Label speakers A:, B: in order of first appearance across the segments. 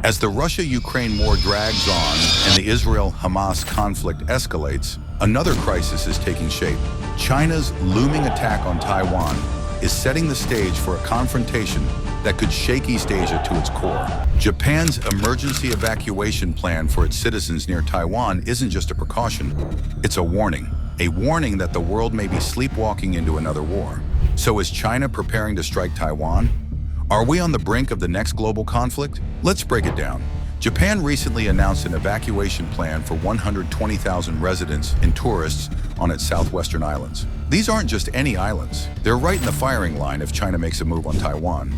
A: As the Russia-Ukraine war drags on and the Israel-Hamas conflict escalates, another crisis is taking shape. China's looming attack on Taiwan is setting the stage for a confrontation that could shake East Asia to its core. Japan's emergency evacuation plan for its citizens near Taiwan isn't just a precaution, it's a warning that the world may be sleepwalking into another war. So is China preparing to strike Taiwan? Are we on the brink of the next global conflict? Let's break it down. Japan recently announced an evacuation plan for 120,000 residents and tourists on its southwestern islands. These aren't just any islands. They're right in the firing line if China makes a move on Taiwan.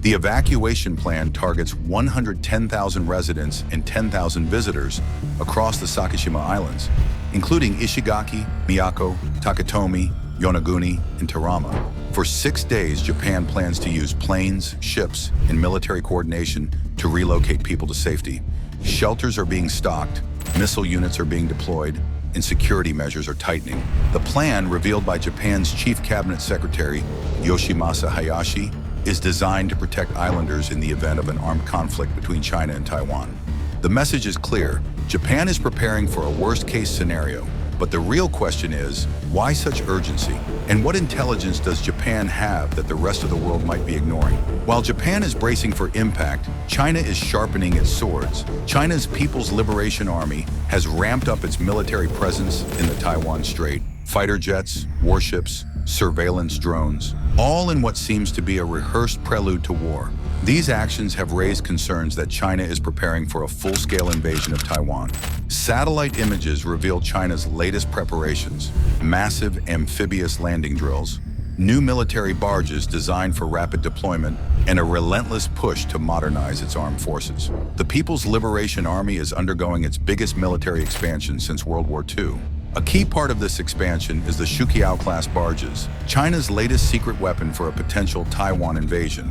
A: The evacuation plan targets 110,000 residents and 10,000 visitors across the Sakishima Islands, including Ishigaki, Miyako, Takatomi, Yonaguni, and Tarama. For 6 days, Japan plans to use planes, ships, and military coordination to relocate people to safety. Shelters are being stocked, missile units are being deployed, and security measures are tightening. The plan, revealed by Japan's Chief Cabinet Secretary Yoshimasa Hayashi, is designed to protect islanders in the event of an armed conflict between China and Taiwan. The message is clear: Japan is preparing for a worst-case scenario. But the real question is, why such urgency? And what intelligence does Japan have that the rest of the world might be ignoring? While Japan is bracing for impact, China is sharpening its swords. China's People's Liberation Army has ramped up its military presence in the Taiwan Strait. Fighter jets, warships, surveillance drones, all in what seems to be a rehearsed prelude to war. These actions have raised concerns that China is preparing for a full-scale invasion of Taiwan. Satellite images reveal China's latest preparations: massive amphibious landing drills, new military barges designed for rapid deployment, and a relentless push to modernize its armed forces. The People's Liberation Army is undergoing its biggest military expansion since World War II. A key part of this expansion is the Shuqiao-class barges, China's latest secret weapon for a potential Taiwan invasion,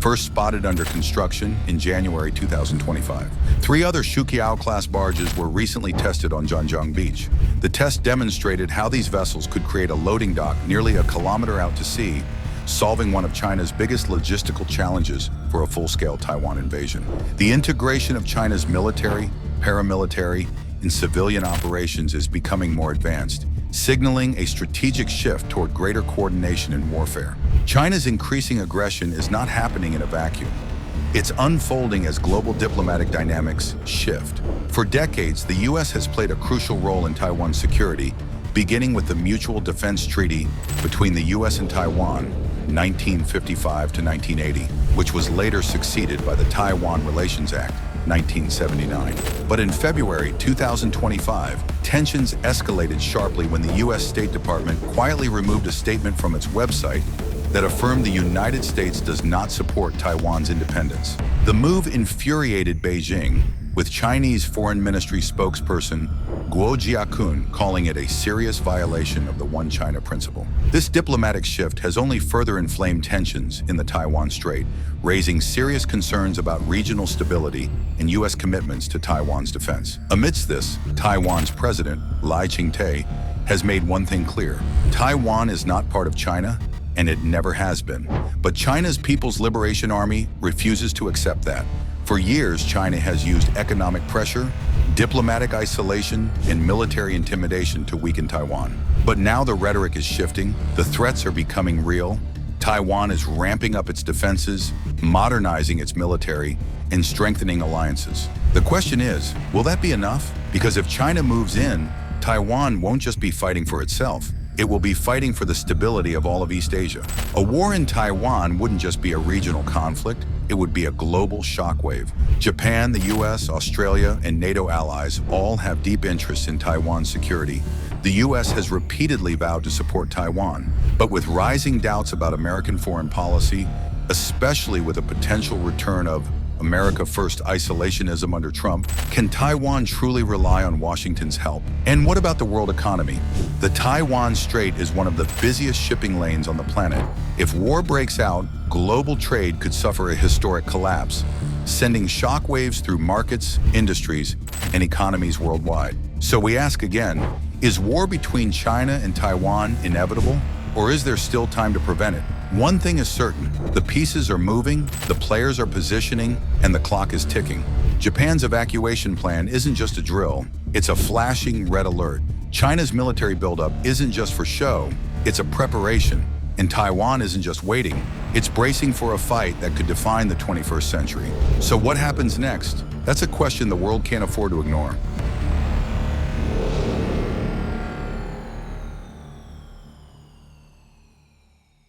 A: first spotted under construction in January 2025. 3 other Shuqiao-class barges were recently tested on Zhangjiang Beach. The test demonstrated how these vessels could create a loading dock nearly a kilometer out to sea, solving one of China's biggest logistical challenges for a full-scale Taiwan invasion. The integration of China's military, paramilitary, and civilian operations is becoming more advanced, signaling a strategic shift toward greater coordination in warfare. China's increasing aggression is not happening in a vacuum. It's unfolding as global diplomatic dynamics shift. For decades, the U.S. has played a crucial role in Taiwan's security, beginning with the Mutual Defense Treaty between the U.S. and Taiwan, 1955 to 1980, which was later succeeded by the Taiwan Relations Act, 1979. But in February 2025, tensions escalated sharply when the U.S. State Department quietly removed a statement from its website that affirmed the United States does not support Taiwan's independence. The move infuriated Beijing, with Chinese Foreign Ministry spokesperson Guo Jiakun calling it a serious violation of the One China principle. This diplomatic shift has only further inflamed tensions in the Taiwan Strait, raising serious concerns about regional stability and U.S. commitments to Taiwan's defense. Amidst this, Taiwan's president, Lai Ching-te, has made one thing clear: Taiwan is not part of China, and it never has been. But China's People's Liberation Army refuses to accept that. For years, China has used economic pressure, diplomatic isolation, and military intimidation to weaken Taiwan. But now the rhetoric is shifting, the threats are becoming real. Taiwan is ramping up its defenses, modernizing its military, and strengthening alliances. The question is, will that be enough? Because if China moves in, Taiwan won't just be fighting for itself. It will be fighting for the stability of all of East Asia. A war in Taiwan wouldn't just be a regional conflict, it would be a global shockwave. Japan, the US, Australia, and NATO allies all have deep interests in Taiwan's security. The US has repeatedly vowed to support Taiwan, but with rising doubts about American foreign policy, especially with a potential return of America First isolationism under Trump, can Taiwan truly rely on Washington's help? And what about the world economy? The Taiwan Strait is one of the busiest shipping lanes on the planet. If war breaks out, global trade could suffer a historic collapse, sending shockwaves through markets, industries, and economies worldwide. So we ask again, is war between China and Taiwan inevitable? or is there still time to prevent it? One thing is certain, the pieces are moving, the players are positioning, and the clock is ticking. Japan's evacuation plan isn't just a drill, it's a flashing red alert. China's military buildup isn't just for show, it's a preparation. And Taiwan isn't just waiting, it's bracing for a fight that could define the 21st century. So what happens next? That's a question the world can't afford to ignore.